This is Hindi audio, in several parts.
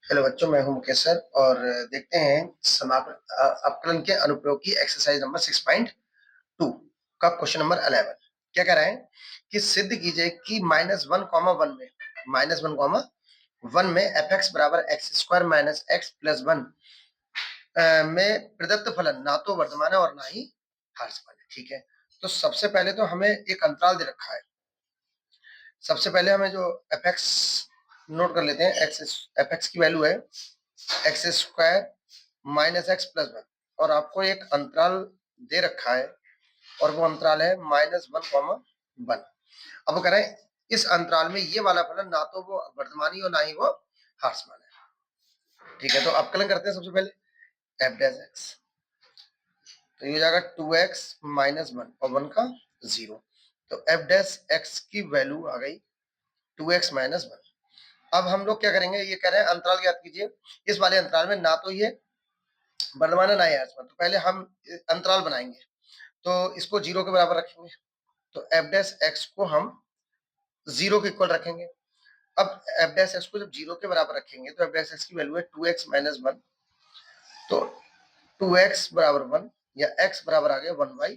हेलो बच्चों, मैं हूं मुकेश सर और देखते हैं अपकलन के अनुप्रयोग की एक्सरसाइज नंबर 6.2 का क्वेश्चन नंबर 11। क्या कह रहा है कि सिद्ध कीजिए कि -1, में एफ एक्स बराबर x square minus x plus 1 में प्रदत्त फलन ना तो वर्तमान है और ना ही ह्रासमान है। ठीक है, तो सबसे पहले तो हमें एक अंतराल दे रखा है। सबसे पहले हमें जो एफ एक्स नोट कर लेते हैं। एफ एक्स की वैल्यू है x square minus x plus 1 और आपको एक अंतराल दे रखा है और वो अंतराल है -1, 1। अब कह रहे हैं इस अंतराल में ये वाला फलन ना तो वो वर्तमानी और ना ही वो ह्रासमान है। ठीक है, तो अवकलन करते हैं। सबसे पहले एफ डैश एक्स, तो ये हो जाएगा 2x माइनस 1 और 1 का 0। तो एफ डैश एक्स की वैल्यू आ गई 2x माइनस 1। अब हम लोग क्या करेंगे, ये कह रहे हैं अंतराल ज्ञात कीजिए। इस वाले अंतराल में ना तो ये वर्तमान है ना ही ह्रासमान, तो पहले हम अंतराल बनाएंगे। तो इसको 0 के बराबर रखेंगे, तो एफ डैश एक्स को हम 0 के इक्वल रखेंगे। अब एफ डैश एक्स को जब 0 के बराबर रखेंगे तो एफ डैश एक्स की वैल्यू है 2x माइनस 1। तो 2x बराबर 1 या x बराबर आ गया 1/2।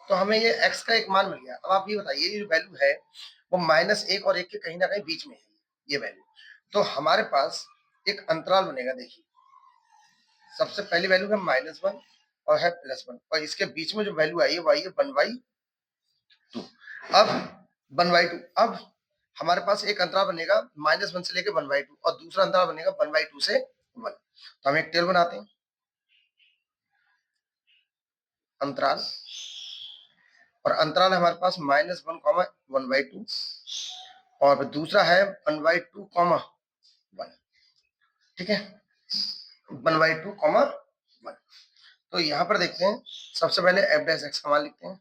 तो हमें ये x का एक मान मिल गया। अब आप ये बताइए, ये वैल्यू है वो -1 और 1 के कहीं ना कहीं बीच में है ये वैल्यू। तो हमारे पास एक अंतराल बनेगा। देखिए, सबसे पहली वैल्यू है -1 और है +1 और इसके बीच में जो वैल्यू आई है वो आई है 1/2। अब 1/2, अब हमारे पास एक अंतराल बनेगा -1 से लेकर 1/2 और दूसरा अंतराल बनेगा 1/2 से 1। तो हम एक टेबल बनाते हैं। अंतराल, और अंतराल है हमारे पास -1, 1/2 और दूसरा है 1/2, 1। ठीक है, 1/2, 1। तो यहां पर देखते हैं, सबसे पहले एफ डैश एक्स का मान लिखते हैं।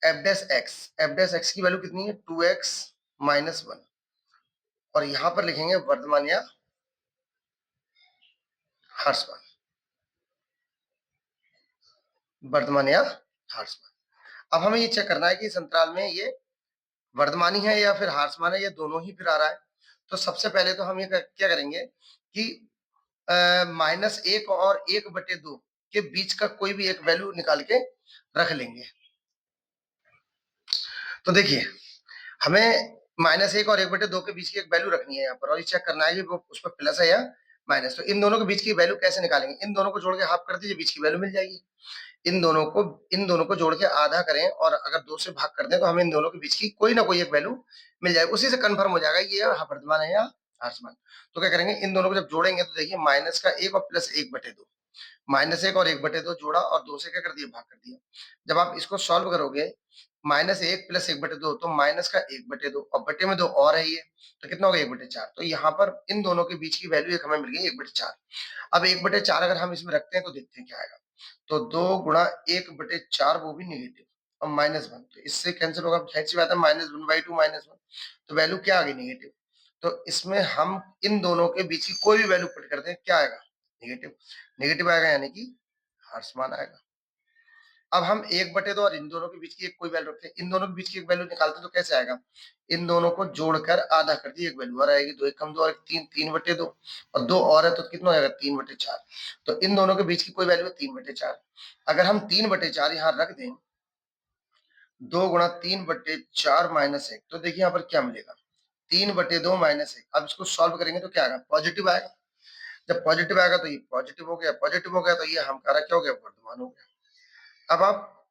एफ डैश एक्स की वैल्यू कितनी है 2x माइनस 1 और यहां पर लिखेंगे वर्तमान या ह्रासमान, वर्तमान या ह्रासमान। अब हमें ये चेक करना है कि इस अंतराल में ये वर्तमानी है या फिर ह्रासमान है, ये दोनों ही फिर आ रहा है। तो सबसे पहले तो हम ये क्या करेंगे कि -1 और 1/2 के बीच का कोई भी एक वैल्यू निकाल के रख लेंगे। तो देखिए, हमें -1 और 1/2 के बीच की एक वैल्यू रखनी है यहाँ पर और ये चेक करना है कि वो उस पर प्लस है या माइनस। तो इन दोनों के बीच की वैल्यू कैसे निकालेंगे, इन दोनों को जोड़ के हाफ कर दीजिए, बीच की वैल्यू मिल जाएगी। इन दोनों को जोड़ के आधा करें और अगर 2 से भाग कर दें तो हमें इन दोनों के बीच की कोई ना कोई एक वैल्यू मिल जाएगी। उसी से कंफर्म हो जाएगा ये वर्तमान है या ह्रासमान। तो क्या करेंगे, इन दोनों को जब जोड़ेंगे तो देखिए माइनस का 1 और प्लस 1/2, -1 और 1/2 जोड़ा और 2 से क्या कर दिया, भाग कर दिया। जब आप इसको सॉल्व करोगे -1 प्लस 1/2 तो माइनस का 1/2 और बटे में 2 और है ये, तो कितना हो गया 1/4। तो यहाँ पर इन दोनों के बीच की वैल्यू एक हमें मिल गई 1/4। अब 1/4 अगर हम इसमें रखते हैं तो देखते हैं क्या आएगा। तो 2 गुणा 1/4 वो भी नेगेटिव और -1, तो इससे कैंसिल होगा। जाहिर सी बात है -1/2 -1, तो वैल्यू क्या आ गई, नेगेटिव। तो इसमें हम इन दोनों के बीच की कोई भी वैल्यू पुट करते हैं, क्या आएगा, नेगेटिव। नेगेटिव आएगा यानी कि ह्रासमान आएगा। अब हम 1/2 और इन दोनों के बीच की एक कोई वैल्यू रखते हैं, इन दोनों के बीच की एक वैल्यू निकालते हैं तो कैसे आएगा, इन दोनों को जोड़कर आधा कर दिए, एक वैल्यू और आएगी। 2 1 2 और 3, 3/2 और 2 और है तो कितना हो जाएगा 3/4। तो इन दोनों के बीच की कोई वैल्यू है 3/4। अगर हम 3/4 यहाँ रख दें, 2 गुणा 3/4 -1, तो देखिए यहाँ पर क्या मिलेगा, 3/2 -1। अब इसको सॉल्व करेंगे तो क्या आएगा, पॉजिटिव आएगा। जब पॉजिटिव आएगा तो ये पॉजिटिव हो गया, पॉजिटिव हो गया तो ये हमारा क्या हो गया, वर्तमान हो गया। अब आप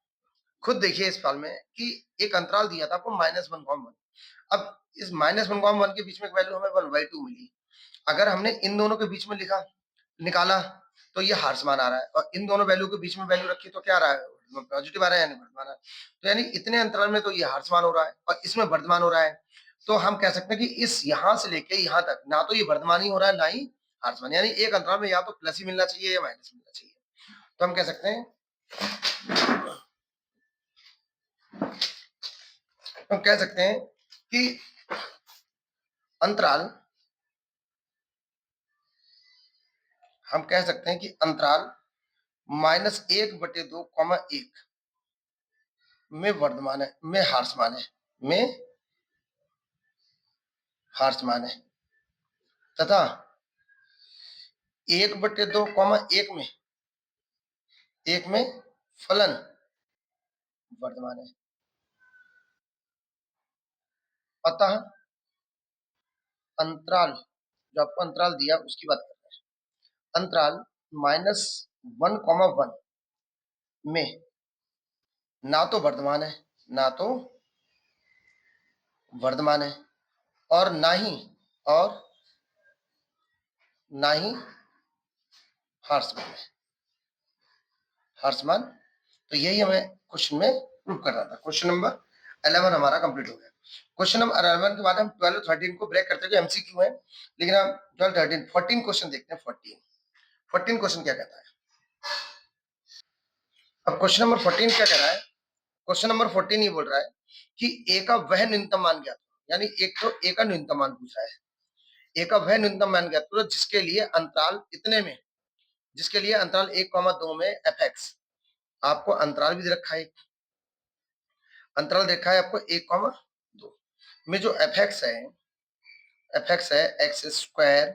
खुद देखिए इस फल में कि एक अंतराल दिया था आपको -1, अब इस -1, के बीच में एक वैल्यू हमें 1/2 मिली। अगर हमने इन दोनों के बीच में लिखा, निकाला, तो ये ह्रासमान आ रहा है और इन दोनों वैल्यू के बीच में वैल्यू रखी तो क्या आ रहा है, पॉजिटिव आ रहा है यानी वर्तमान आ रहा है। तो यानी इतने अंतराल में तो ये ह्रासमान हो रहा है और इसमें वर्तमान हो रहा है। तो हम कह सकते हैं कि इस यहां से लेके यहां तक ना तो ये वर्तमान ही हो रहा है ना ही ह्रासमान, यानी एक अंतराल में या तो प्लस ही मिलना चाहिए या माइनस मिलना चाहिए। तो हम कह सकते हैं, कि अंतराल, हम कह सकते हैं कि अंतराल -1/2, 1 में वर्तमान है, में ह्रासमान है, में ह्रासमान है तथा 1/2 कॉमा 1 में फलन वर्धमान है। अतः अंतराल, जो आपको अंतराल दिया उसकी बात कर रहे हैं, अंतराल -1, 1 में ना तो वर्धमान है, ना तो वर्धमान है, और और ना ही ह्रासमान है, ह्रासमान। तो यही हमें क्वेश्चन में प्रूव करना था। क्वेश्चन नंबर 11 हमारा कंप्लीट हो गया। क्वेश्चन नंबर 11 के बाद हम 12 और 13 को ब्रेक करते हैं, एमसीक्यू है, लेकिन हम 12, 13, 14 क्वेश्चन देखते हैं। 14 क्वेश्चन क्या कहता है। अब क्वेश्चन नंबर 14 क्या कह रहा है। क्वेश्चन नंबर 14 ये बोल रहा है कि ए का वह न्यूनतम मान ज्ञात करो, यानी एक तो ए का न्यूनतम मान पूछा है। ए का वह न्यूनतम मान ज्ञात करो जिसके लिए अंतराल इतने में, जिसके लिए अंतराल 1,2 में एफ एक्स, आपको अंतराल भी दे रखा है, अंतराल देखा है आपको 1,2 में, जो एफ एक्स है एक्स स्क्वायर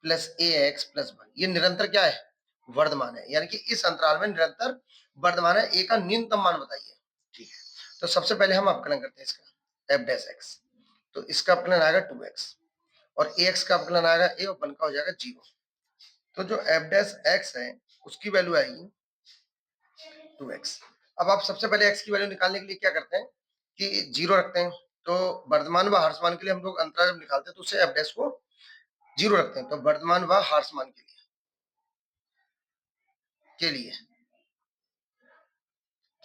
प्लस ए एक्स प्लस 1, ये निरंतर क्या है, वर्धमान है, यानी कि इस अंतराल में निरंतर वर्धमान है। ए का न्यूनतम मान बताइए। ठीक है, तो सबसे पहले हम अपकलन करते हैं इसका, एफ डैश एक्स, तो इसका अपकलन आएगा 2x, और ए एक्स का अपकलन आएगा ए, और 1 का हो जाएगा 0। तो जो एफ डैश एक्स है उसकी वैल्यू आएगी 2x। अब आप सबसे पहले x की वैल्यू निकालने के लिए क्या करते हैं कि 0 रखते हैं। तो वर्धमान व ह्रासमान के लिए हम लोग अंतराल जब निकालते हैं तो उससे एफ डैश को 0 रखते हैं। तो वर्धमान व ह्रासमान के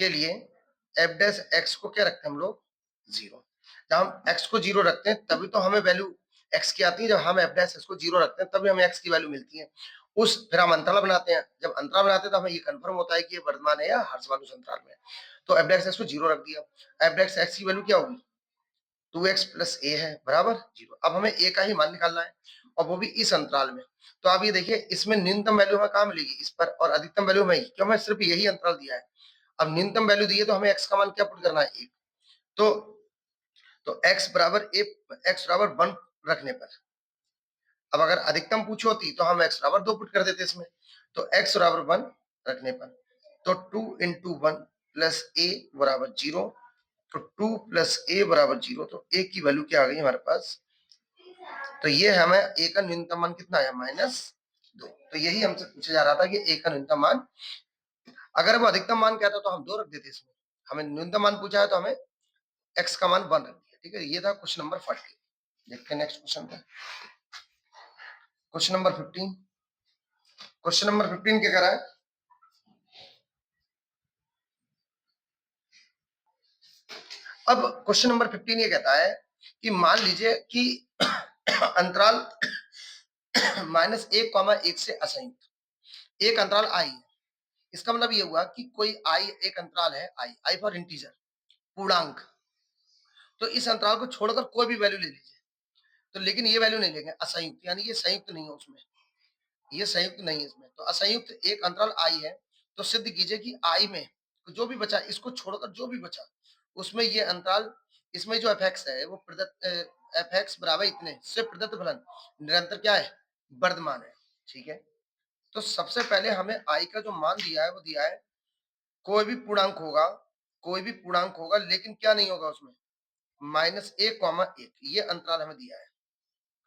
लिए एफ डैश एक्स को क्या रखते हैं हम लोग, 0। जब हम x को 0 रखते हैं तभी तो हमें वैल्यू x की आती है। जब हम एफ डैश एक्स को 0 रखते हैं तभी हमें x की वैल्यू मिलती है। फिर हम अंतराल बनाते हैं, जब अंतराल बनाते हैं तो हमें ये कंफर्म होता है कि ये वर्धमान है या ह्रासमान उस अंतराल में। तो एफ डैश एक्स को 0 रख दिया, एफ डैश एक्स की वैल्यू क्या होगी, 2x प्लस ए है बराबर 0। अब हमें ए का ही मान निकालना है, और वो भी इस अंतराल में। तो आप ये देखिए इसमें न्यूनतम वैल्यू हमें कहाँ मिलेगी, इस पर, और अधिकतम वैल्यू हमें, क्यों, हमें सिर्फ यही अंतराल दिया है। अब न्यूनतम वैल्यू दी है तो हमें x का मान क्या पुट करना है, 1। तो x बराबर x बराबर 1 रखने पर, अब अगर अधिकतम पूछी होती तो हम x बराबर 2 पुट कर देते इसमें। तो x बराबर 1 रखने पर, तो 2 इंटू 1 प्लस ए बराबर 0। तो 2 प्लस ए बराबर 0, तो ए की वैल्यू क्या आ गई हमारे पास। तो ये हमें ए का न्यूनतम मान कितना आया, -2। तो यही हमसे पूछा जा रहा था कि ए का न्यूनतम मान, अगर वो अधिकतम मान कहता तो हम 2 रख देते इसमें। हमें न्यूनतम मान पूछा है तो हमें एक्स का मान 1 रख दिया। ठीक है, ये था क्वेश्चन नंबर 40। देखते हैं नेक्स्ट क्वेश्चन पे, क्वेश्चन नंबर 15। क्वेश्चन नंबर 15 क्या कह रहा है। अब क्वेश्चन नंबर 15 ये कहता है कि मान लीजिए कि अंतराल -1, 1 से असंयुक्त एक अंतराल आई है। इसका मतलब ये हुआ कि कोई आई एक अंतराल है, आई फॉर इंटीजर, पूर्णांक। तो इस अंतराल को छोड़कर कोई भी वैल्यू ले लीजिए, तो लेकिन ये वैल्यू नहीं लेंगे असंयुक्त, यानी ये संयुक्त नहीं है उसमें, ये संयुक्त नहीं है इसमें। तो असंयुक्त एक अंतराल आई है, तो सिद्ध कीजिए कि आई में जो भी बचा, इसको छोड़कर जो भी बचा, उसमें ये अंतराल, इसमें जो एफ एक्स है वो प्रदत्त, एफ एक्स बराबर इतने से प्रदत्त फलन निरंतर क्या है, वर्धमान है। ठीक है, तो सबसे पहले हमें आई का जो मान दिया है वो दिया है कोई भी पूर्णांक होगा, कोई भी पूर्णांक होगा, लेकिन क्या नहीं होगा उसमें, -1, 1 ये अंतराल हमें दिया है।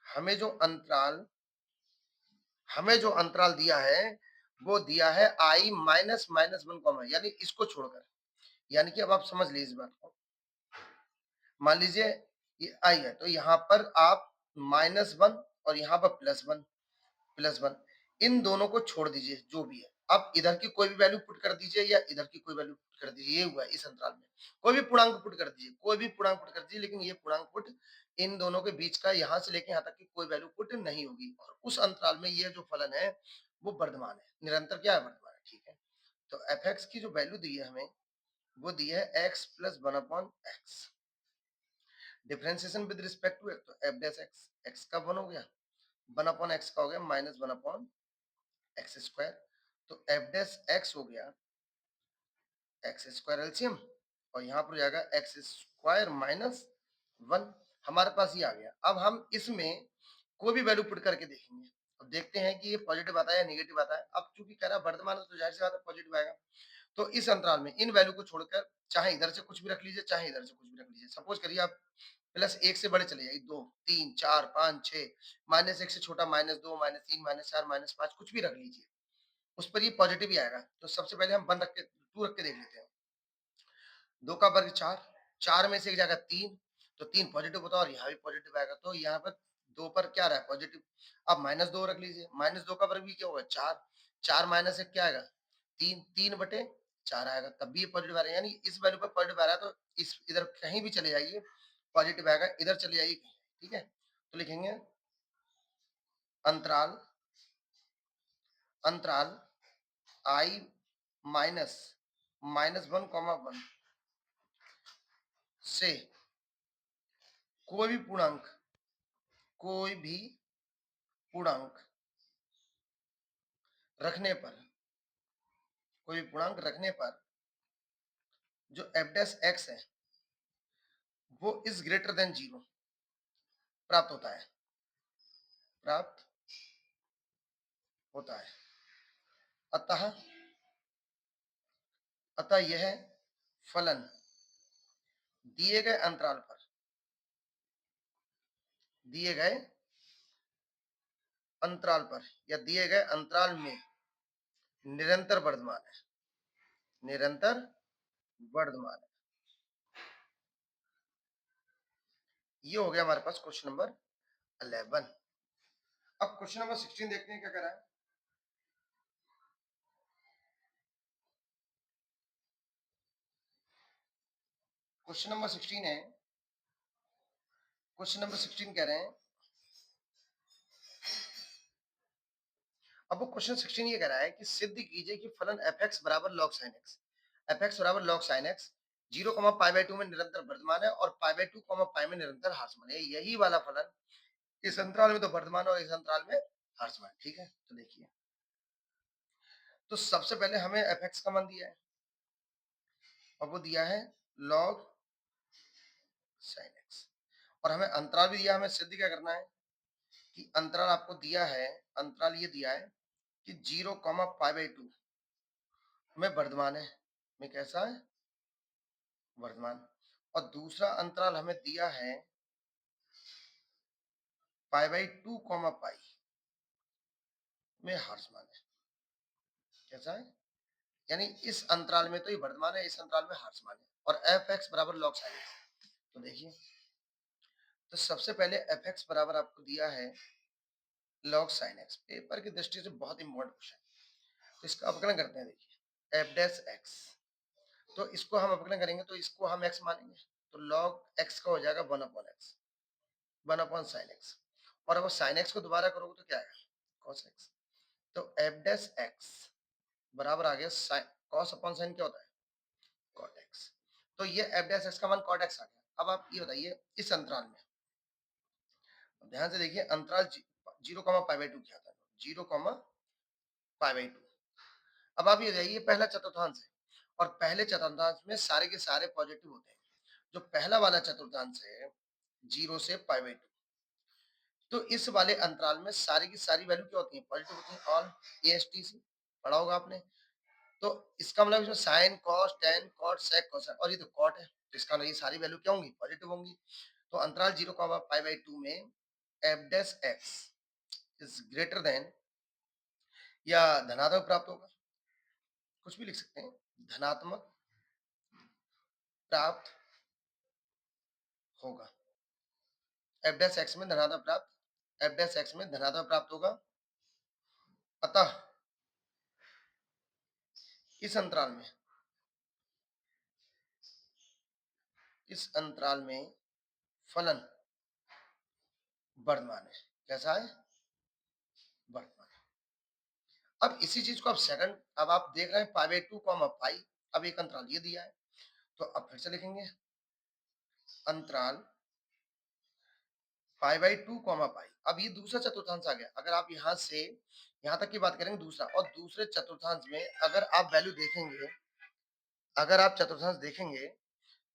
हमें जो अंतराल हमें जो अंतराल दिया है वो दिया है आई -1, यानी इसको छोड़कर। यानी कि अब आप समझ लीजिए इस बात को, मान लीजिए ये आई है, तो यहाँ पर आप -1 और यहाँ पर +1, इन दोनों को छोड़ दीजिए जो भी है। आप इधर की कोई भी वैल्यू पुट कर दीजिए या इधर की कोई वैल्यू पुट कर दीजिए, ये हुआ इस अंतराल में। कोई भी पूर्णांक पुट कर दीजिए, कोई भी पूर्णांक पुट कर दीजिए, लेकिन ये पूर्णांक पुट इन दोनों के बीच का, यहाँ से लेके यहाँ तक की कोई वैल्यू पुट नहीं होगी। और उस अंतराल में ये जो फलन है वो वर्धमान है, निरंतर क्या है, वर्धमान है। ठीक है, तो एफ एक्स की जो वैल्यू दी है हमें वो दी है x plus 1/x, differentiation with respect to तो एफ डैश एक्स, एक्स का 1 हो गया, 1/x का हो गया -1/x²। तो एफ डैश एक्स हो गया x² एलसीएम, और यहाँ पर जाएगा x² -1। हमारे पास ये आ गया। अब हम इसमें कोई भी वैल्यू पुट करके देखेंगे, अब देखते हैं कि ये पॉजिटिव आता है या नेगेटिव आता है। अब चूँकि कह रहा है वर्धमान है तो ज़ाहिर-सी बात है पॉजिटिव आएगा। तो इस अंतराल में इन वैल्यू को छोड़कर चाहे इधर से कुछ भी रख लीजिए, चाहे इधर से कुछ भी रख लीजिए। सपोज़ करिए आप प्लस 1 से बड़े चले जाइए 2, 3, 4, 5, 6 -1 से छोटा -2, -3, -4, -5 कुछ भी रख लीजिए। उस पर ये पॉजिटिव ही आएगा। तो सबसे पहले हम 1 रख के 2 रख के देख लेते हैं। 2 का वर्ग 4, 4 में से एक जाएगा 3, तो 3 पॉजिटिव होता है और यहाँ भी पॉजिटिव आएगा। तो यहाँ पर 2 पर क्या रहा है पॉजिटिव। अब -2 रख लीजिए, -2 का वर्ग भी क्या होगा 4, 4 माइनस 1 क्या आएगा 3, 3/4 आएगा, तब भी ये पॉजिटिव आ रहा है। यानी इस वैल्यू पर पॉजिटिव आ रहा है तो इस इधर कहीं भी चले जाइए पॉजिटिव आएगा, इधर चले जाइए कहीं, ठीक है? तो लिखेंगे अंतराल अंतराल I माइनस -1, 1 से कोई भी पूर्णांक कोई भी पूर्णांक रखने पर कोई भी पूर्णांक रखने पर जो f डैश x है वो इज ग्रेटर देन 0 प्राप्त होता है, प्राप्त होता है। अतः अतः यह फलन दिए गए अंतराल पर दिए गए अंतराल पर या दिए गए अंतराल में निरंतर वर्धमान है, निरंतर वर्धमान है। ये हो गया हमारे पास क्वेश्चन नंबर 11। अब क्वेश्चन नंबर 16 देखते हैं क्या करा है। क्वेश्चन नंबर 16 है, क्वेश्चन नंबर 16 कह रहे हैं। अब वो क्वेश्चन 16 ये कह रहा है कि सिद्ध कीजिए कि फलन f(x) बराबर log sin x, f(x) बराबर log sin x 0, π/2 में निरंतर वर्धमान है और π/2, π में निरंतर ह्रासमान है। यही वाला फलन इस अंतराल में तो वर्धमान और इस अंतराल में ह्रासमान, ठीक है? तो देखिए, तो सबसे पहले हमें f(x) का मान दिया है और वो दिया है log sin x और हमें अंतराल भी दिया। हमें सिद्ध क्या करना है कि अंतराल आपको दिया है, अंतराल ये दिया है कि 0, π/2 में वर्धमान है, में कैसा है वर्धमान, और दूसरा अंतराल हमें दिया है π/2, π में ह्रासमान है, कैसा है, यानी इस अंतराल में तो ये वर्धमान है, इस अंतराल में ह्रासमान है। और f(x) बराबर log sin x। तो देखिए, तो सबसे पहले f(x) बराबर आपको दिया है log sin x। पेपर की दृष्टि से बहुत इंपॉर्टेंट क्वेश्चन, तो इसका अपकलन करते हैं। देखिए f डैश x, तो इसको हम अपकलन करेंगे तो इसको हम x मानेंगे, तो log x का हो जाएगा 1/x, 1/sin x। और अगर sin x को दोबारा करोगे तो क्या आएगा cos x। तो f डैश x बराबर आ गया sin cos अपॉन sin क्या होता है cot x। तो ये f डैश x का मान cot x आ गया। अब आप ये बताइए इस अंतराल में ध्यान से देखिए, अंतराल 0, π/2 क्या था 0, π/2। अब आप ये बताइए पहला चतुर्थांश है और पहले चतुर्थांश में सारे के सारे पॉजिटिव होते हैं। जो पहला वाला चतुर्थांश है 0 से π/2, तो इस वाले अंतराल में सारी की सारी वैल्यू क्या होती है पॉजिटिव होती है। ऑल ASTC पढ़ा होगा आपने। तो इसका मतलब इसमें sine cos tan cot sec cosine और ये तो कॉट है, तो इसका मतलब ये सारी वैल्यू क्या होंगी पॉजिटिव होंगी। तो अंतराल 0, π/2 में f dash x is greater than या धनात्मक प्राप्त होगा, कुछ भी लिख सकते हैं, धनात्मक प्राप्त होगा। f डैश x में धनात्मक प्राप्त f डैश x में धनात्मक प्राप्त होगा। अतः इस अंतराल में फलन वर्धमान है, कैसा है वर्धमान। अब इसी चीज को आप सेकंड, अब आप देख रहे हैं π/2, पाई, अब एक अंतराल ये दिया है, तो अब फिर से लिखेंगे अंतराल π/2, पाई। अब ये दूसरा चतुर्थांश आ गया। अगर आप यहाँ से यहाँ तक की बात करेंगे दूसरा, और दूसरे चतुर्थांश में अगर आप वैल्यू देखेंगे, अगर आप चतुर्थांश देखेंगे,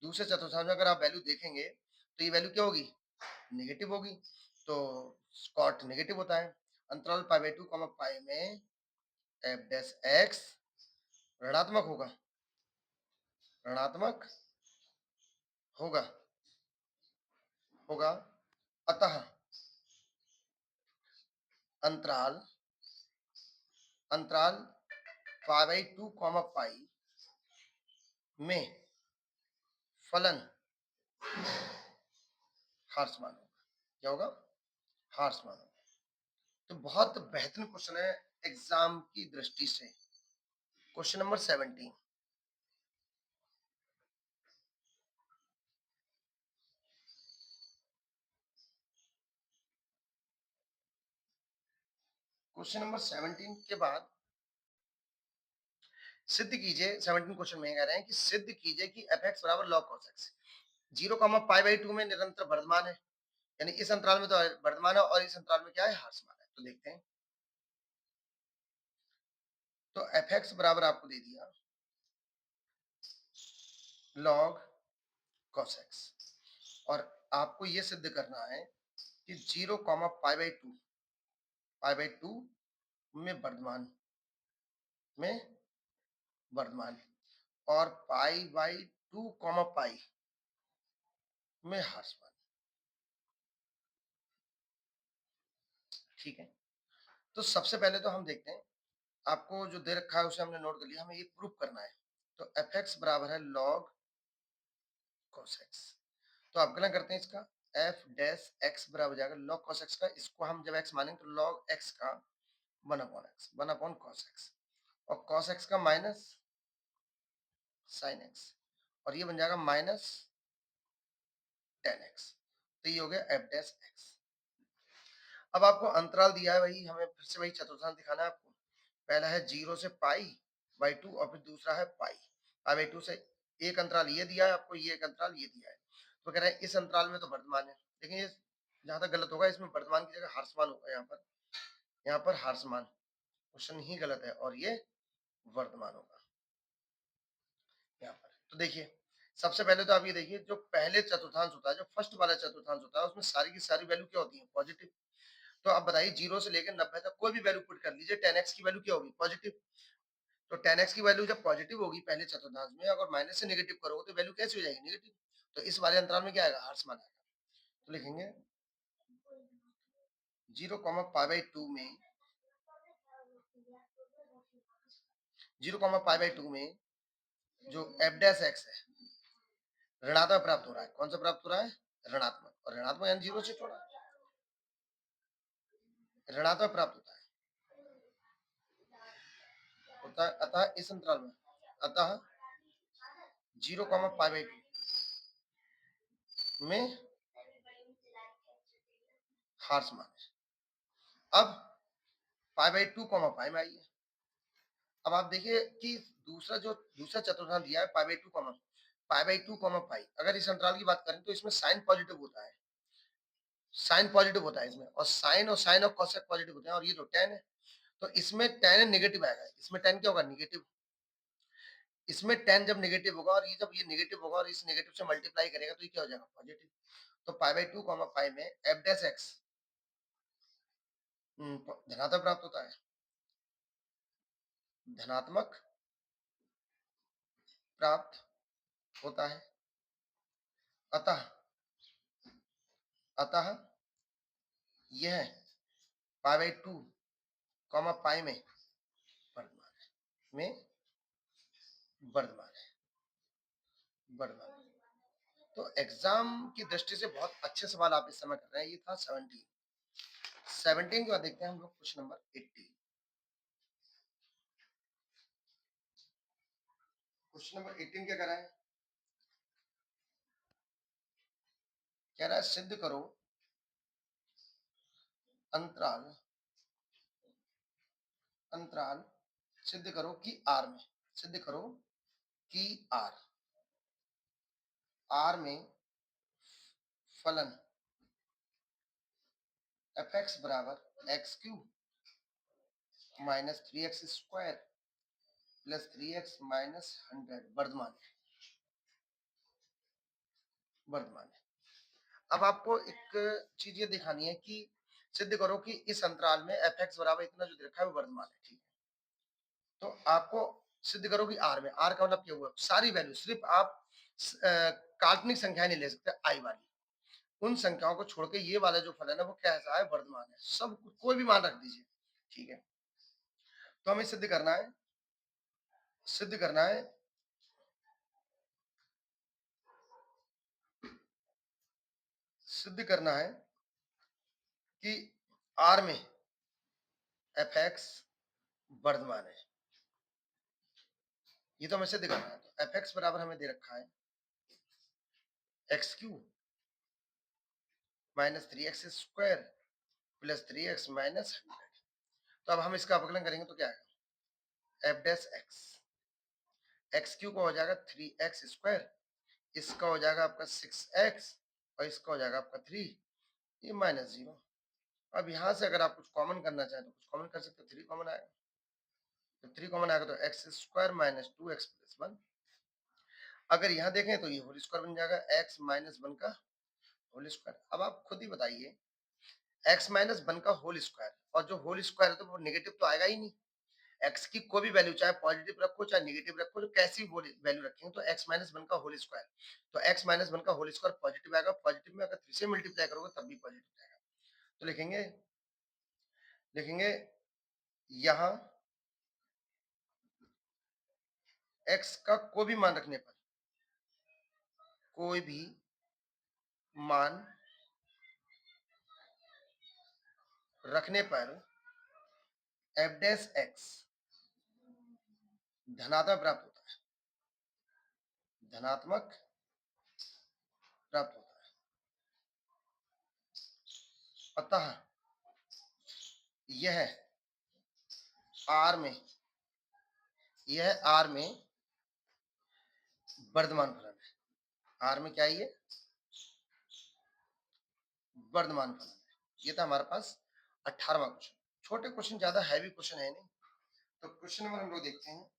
दूसरे चतुर्थांश में अगर आप वैल्यू देखेंगे तो ये वैल्यू क्या होगी नेगेटिव होगी। तो कॉट नेगेटिव होता है अंतराल पाई बाई 2 पाई में एफ डैश एक्स ऋणात्मक होगा, ऋणात्मक होगा, होगा। अतः अंतराल, अंतराल पाई बाई 2 पाई में फलन हार्समान होगा। क्या होगा? हार्समान होगा। तो बहुत बेहतरीन क्वेश्चन है एग्जाम की दृष्टि से। Question number 17। क्वेश्चन नंबर 17 के बाद सिद्ध कीजिए, 17 क्वेश्चन में कह रहे हैं कि सिद्ध कीजिए कि एफ एक्स बराबर log cos x 0 pi by 2 में निरंतर वर्धमान है, यानी इस अंतराल में तो वर्धमान है और इस अंतराल में क्या है? हार्समान है। तो देखते हैं। तो एफ एक्स बराबर आपको दे दिया लॉग कॉस एक्स, और आपको यह सिद्ध करना है कि 0 पाई बाई 2 में वर्धमान, में वर्धमान, और पाई बाई 2 पाई में हार्समान। ठीक है, तो सबसे पहले तो हम देखते हैं, आपको जो दे रखा है उसे हमने नोट कर लिया, हमें ये प्रूफ करना है। तो एफ एक्स बराबर है लॉग कॉस एक्स। तो आप गणना करते हैं इसका, एफ डैश एक्स बराबर हो जाएगा लॉग कॉस एक्स का, इसको हम जब एक्स मानेंगे तो लॉग एक्स का 1 upon x, 1 upon cos x, और कॉस एक्स का माइनस साइन एक्स, और ये बन जाएगा माइनस टेन एक्स। तो ये हो गया एफ डैश एक्स। अब आपको अंतराल दिया है, वही हमें फिर से वही चतुर्थांश दिखाना है आपको। पहला है 0 से पाई बाई 2, और फिर दूसरा है पाई पाई बाई 2 से। एक अंतराल ये दिया है आपको, ये एक अंतराल ये दिया है। तो कह रहे हैं इस अंतराल में तो वर्तमान है, लेकिन ये जहां तक गलत होगा, इसमें वर्तमान की जगह हार्समान होगा। यहाँ पर हार्समान, क्वेश्चन ही गलत है, और ये वर्तमान होगा यहाँ पर। तो देखिए, सबसे पहले तो आप ये देखिए, जो पहले चतुर्थांश होता है, जो फर्स्ट वाला चतुर्थांश होता है, उसमें सारी की सारी वैल्यू क्या होती है? पॉजिटिव। तो आप बताइए 0 से लेकर 90 तक कोई भी वैल्यू पुट कर लीजिए, 10x की वैल्यू क्या होगी? पॉजिटिव। तो 10x की वैल्यू जब पॉजिटिव होगी पहले चतुर्थांश में, अगर माइनस से नेगेटिव करोगे तो वैल्यू कैसी हो जाएगी? नेगेटिव। तो इस वाले अंतराल में क्या आएगा? हार्समान आएगा। तो लिखेंगे 0 पाई बाई 2 में, 0 पाई बाई 2 में जो एफ डैश एक्स है ऋणात्मक प्राप्त हो रहा है। कौन सा प्राप्त हो रहा है? ऋणात्मक। और ऋणात्मक यानी 0 से छोटा, ऋणात्मक प्राप्त होता है। अतः इस अंतराल में, अतः 0 पाई बाई 2 में हार्समान है। अब पाई बाई 2 पाई में आइए। अब आप देखिए कि दूसरा चतुर्थांश दिया है पाई बाई 2 पाई बाई 2 पाई। अगर इस अंतराल की बात करें तो इसमें साइन पॉजिटिव होता है, साइन पॉजिटिव होता है इसमें, और साइन और कोसेक पॉजिटिव होते हैं, और ये जो tan है, तो इसमें tan नेगेटिव आएगा। इसमें tan क्या होगा? नेगेटिव। इसमें tan जब नेगेटिव होगा, और ये जब ये नेगेटिव होगा और इस नेगेटिव से मल्टीप्लाई करेगा, तो ये क्या हो जाएगा? पॉजिटिव। तो पाई बाई 2 पाई में एफ डैश एक्स धनात्मक प्राप्त होता है, धनात्मक प्राप्त होता है। अतः, अतः यह पाई बाई 2 पाई में वर्धमान है, में वर्धमान है, वर्धमान। तो एग्जाम की दृष्टि से बहुत अच्छे सवाल आप इस समय कर रहे हैं। ये था 17। 17 के बाद देखते हैं हम लोग क्वेश्चन नंबर 18। क्वेश्चन नंबर 18 क्या कर रहा है? कह रहा है सिद्ध करो अंतराल, अंतराल सिद्ध करो कि आर में, सिद्ध करो कि आर, आर में फलन एफ एक्स बराबर X cube minus 3x square plus 3x minus 100 वर्धमान है, वर्धमान है। अब आपको एक चीज ये दिखानी है कि सिद्ध करो कि इस अंतराल में एफ एक्स बराबर इतना जो दे रखा है वो वर्तमान है, ठीक है। तो आपको सिद्ध करो कि आर में, आर का मतलब क्या हुआ, सारी वैल्यू, सिर्फ आप काल्पनिक संख्या नहीं ले सकते, आई वाली, उन संख्याओं को छोड़ के ये वाला जो फलन है वो कैसा है, वर्तमान है, सब कोई भी मान रख दीजिए, ठीक है। तो हमें सिद्ध करना है, सिद्ध करना है सिद्ध करना है कि आर में एफ एक्स वर्तमान है, ये तो हमें सिद्ध करना है। तो एफ एक्स बराबर हमें दे रखा है x Q minus three x square plus three x minus 100। तो अब हम इसका अवकलन करेंगे तो क्या आएगा, F dash X, x Q का हो जाएगा थ्री एक्स स्क्वायर, इसका हो जाएगा आपका सिक्स एक्स और इसका हो जाएगा आपका थ्री, ये माइनस जीरो। अब यहाँ से अगर आप कुछ कॉमन करना चाहें तो कुछ कॉमन कर सकते हो, थ्री कॉमन आएगा, तो थ्री कॉमन आएगा तो x square minus two x plus one. अगर यहाँ देखें तो ये होल स्क्वायर बन जाएगा एक्स माइनस वन का होल स्क्वायर। अब आप खुद ही बताइए, एक्स माइनस वन का होल स्क्वायर, और जो होल स्क्वायर है तो वो नेगेटिव तो आएगा ही नहीं। एक्स की कोई भी वैल्यू, चाहे पॉजिटिव रखो चाहे नेगेटिव रखो, जो कैसी वैल्यू रखेंगे, तो एक्स माइनस वन का होल स्क्वायर, तो एक्स माइनस वन का होल स्क्वायर पॉजिटिव आएगा, पॉजिटिव में अगर थ्री से मल्टीप्लाई करोगे तब भी पॉजिटिव आएगा। तो लिखेंगे, लिखेंगे यहाँ एक्स का कोई भी मान रखने पर, कोई भी मान रखने पर एफ डैश एक्स धनात्मक प्राप्त होता है, धनात्मक प्राप्त होता है। अतः यह आर में, यह आर में वर्तमान फलन है, आर में क्या है, ये वर्तमान फलन है। ये था हमारे पास 18वां क्वेश्चन। छोटे क्वेश्चन, ज्यादा हैवी क्वेश्चन है नहीं। तो क्वेश्चन नंबर हम लोग देखते हैं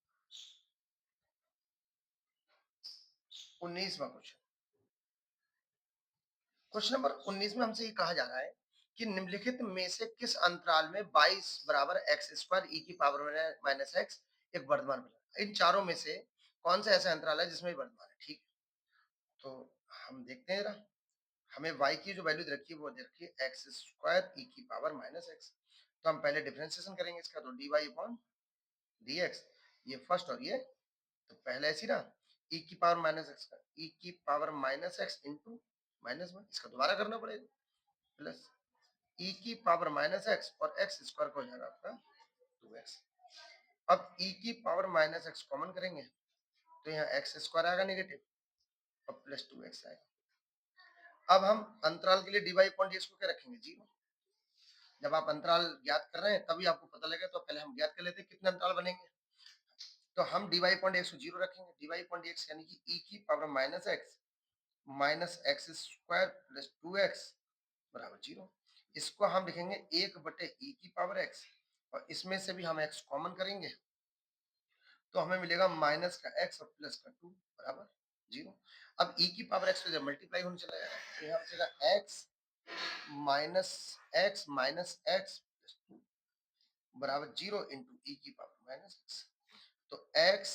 19वां क्वेश्चन। क्वेश्चन नंबर 19 में हमसे ये कहा जा रहा है कि निम्नलिखित में से किस अंतराल में 22 बराबर एक्स स्क्वायर ई की पावर माइनस एक्स एक वर्तमान फलन, इन चारों में से कौन सा ऐसा अंतराल है जिसमें वर्तमान है, ठीक। तो हम देखते हैं जरा, हमें y की जो वैल्यू दे रखी है वो दे रखी है एक्स स्क्वायर ई की पावर माइनस एक्स। तो हम पहले डिफरेंशिएशन करेंगे इसका, तो D Y upon D X, ये फर्स्ट और ये, तो पहले ऐसी ना, ई की पावर माइनस एक्स का ई की power minus x into minus one, इसका दोबारा करना पड़ेगा, प्लस ई की पावर माइनस एक्स और एक्स स्क्वायर का हो जाएगा आपका टू एक्स। अब ई की पावर माइनस एक्स कॉमन करेंगे तो यहाँ एक्स स्क्वायर आएगा नेगेटिव और प्लस टू एक्स आएगा। अब हम अंतराल के लिए D Y upon D X को क्या रखेंगे, जीरो। जब आप अंतराल ज्ञात कर रहे हैं तभी आपको पता लगेगा, तो पहले हम ज्ञात कर लेते हैं कितने अंतराल बनेंगे। तो हम D Y upon D X को जीरो रखेंगे, D Y upon D X यानी कि ई की power minus X square plus two X बराबर जीरो। इसको हम लिखेंगे एक बटे ई की पावर एक्स, और इसमें से भी हम एक्स कॉमन करेंगे तो हमें मिलेगा माइनस का एक्स और प्लस का टू बराबर जीरो। अब ई की पावर एक्स तो जब मल्टीप्लाई होने चला जाएगा तो यहाँ बचेगा x minus x plus two बराबर जीरो इंटू ई की पावर माइनस एक्स। तो x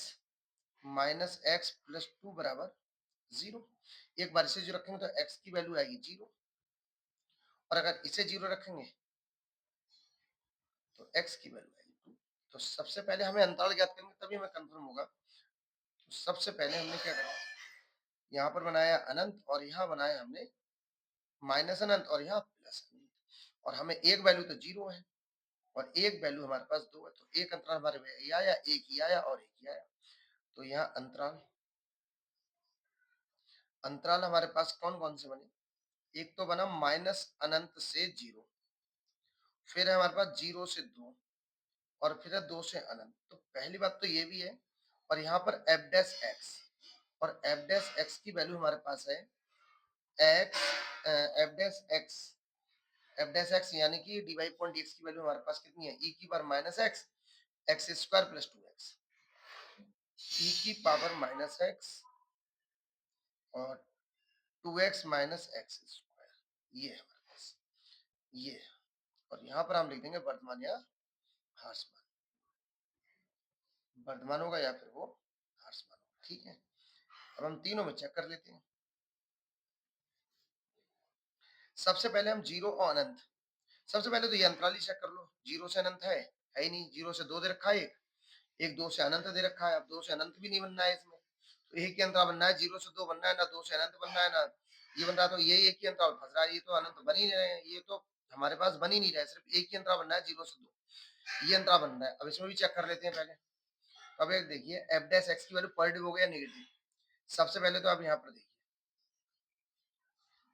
minus x plus two बराबर जीरो। एक बार इसे जो रखेंगे तो एक्स की वैल्यू आएगी जीरो, और अगर इसे जीरो रखेंगे तो एक्स की वैल्यू आएगी टू। तो सबसे पहले हमें अंतराल ज्ञात करेंगे तभी हमें कंफर्म होगा। तो सबसे पहले हमने क्या करा, यहाँ पर बनाया अनंत और यहाँ बनाया हमने माइनस अनंत और यहाँ प्लस अनंत, और हमें एक वैल्यू तो जीरो है और एक वैल्यू हमारे पास दो है, तो एक अंतराल हमारे में ये आया, एक ही आया और एक ही आया। तो यहाँ अंतराल, अंतराल हमारे पास कौन कौन से बने, एक तो बना माइनस अनंत से जीरो, फिर है हमारे पास जीरो से दो, और फिर है दो से अनंत। तो पहली बात तो ये भी है, और यहाँ पर एफ डैश एक्स, और एफ डैश एक्स की वैल्यू हमारे पास है X, F dash X, F dash X यानी कि डी वाई पॉइंट एक्स की वैल्यू हमारे पास कितनी है, ई की power minus X, X square plus two X, E की पावर माइनस एक्स और two X minus X square, ये है हमारे पास, ये है। और यहाँ पर हम लिख देंगे वर्तमान या हार्समान। वर्तमान होगा या फिर वो हार्समान होगा, ठीक है। अब हम तीनों में चेक कर लेते हैं। सबसे पहले हम जीरो और अनंत, सबसे पहले तो ये अंतराल ही चेक कर लो, जीरो से अनंत है ही नहीं, जीरो से दो दे रखा है, एक दो से अनंत दे रखा है, अब दो से अनंत भी नहीं बनना है इसमें, तो एक ही अंतराल बनना है, जीरो से दो बनना है ना, दो से अनंत बनना है ना ये बन रहा, तो ये एक ही अंतराल फंस रहा है, ये तो अनंत बन ही नहीं रहे, ये तो हमारे पास बन ही नहीं रहा है, सिर्फ एक ही अंतराल बनना है, जीरो से दो ये अंतराल बन रहा है। अब इसमें भी चेक कर लेते हैं पहले। अब एक देखिए एफ डैश एक्स की वैल्यू पॉजिटिव हो गया नेगेटिव। सबसे पहले तो आप यहाँ पर देखिए,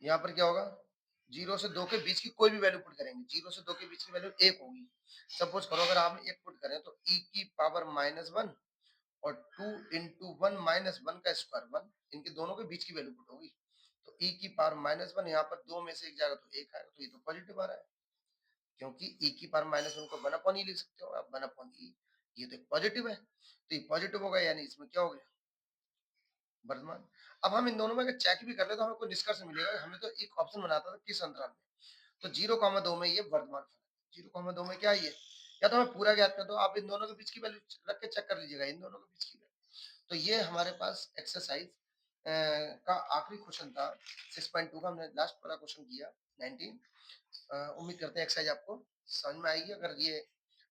यहाँ पर क्या होगा, जीरो से दो के बीच की कोई भी वैल्यू पुट करेंगे, जीरो से दो के बीच की वैल्यू एक होगी। सपोज करो अगर आप एक पुट करें तो ई की पावर -1 और 2 इंटू वन माइनस वन का स्क्वायर वन, इनके दोनों के बीच की वैल्यू पुट होगी। तो ई की पावर -1 यहाँ पर दो में से एक जाएगा तो एक आएगा, तो ये तो पॉजिटिव आ रहा है, क्योंकि ई की पावर -1 को 1/e लिख सकते हो आप, 1/e, ये तो एक पॉजिटिव है, तो ये पॉजिटिव होगा, यानी इसमें क्या हो गया, वर्तमान। अब हम इन दोनों में अगर चेक भी कर ले तो हमें कोई निष्कर्ष मिलेगा, हमें तो एक ऑप्शन बनाता था किस अंतराल में, तो 0,2 में ये वर्तमान फलन, 0,2 में क्या है ये, या तो हमें पूरा ज्ञात कर दो, आप इन दोनों के बीच की वैल्यू रख के चेक कर लीजिएगा, इन दोनों के बीच की वैल्यू। तो ये हमारे पास एक्सरसाइज का आखिरी क्वेश्चन था, 6.2 का हमने लास्ट वाला क्वेश्चन किया 19। उम्मीद करते हैं एक्सरसाइज आपको समझ में आएगी। अगर ये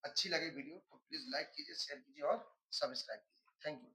अच्छी लगे वीडियो तो प्लीज लाइक कीजिए, शेयर कीजिए और सब्सक्राइब कीजिए। Thank you.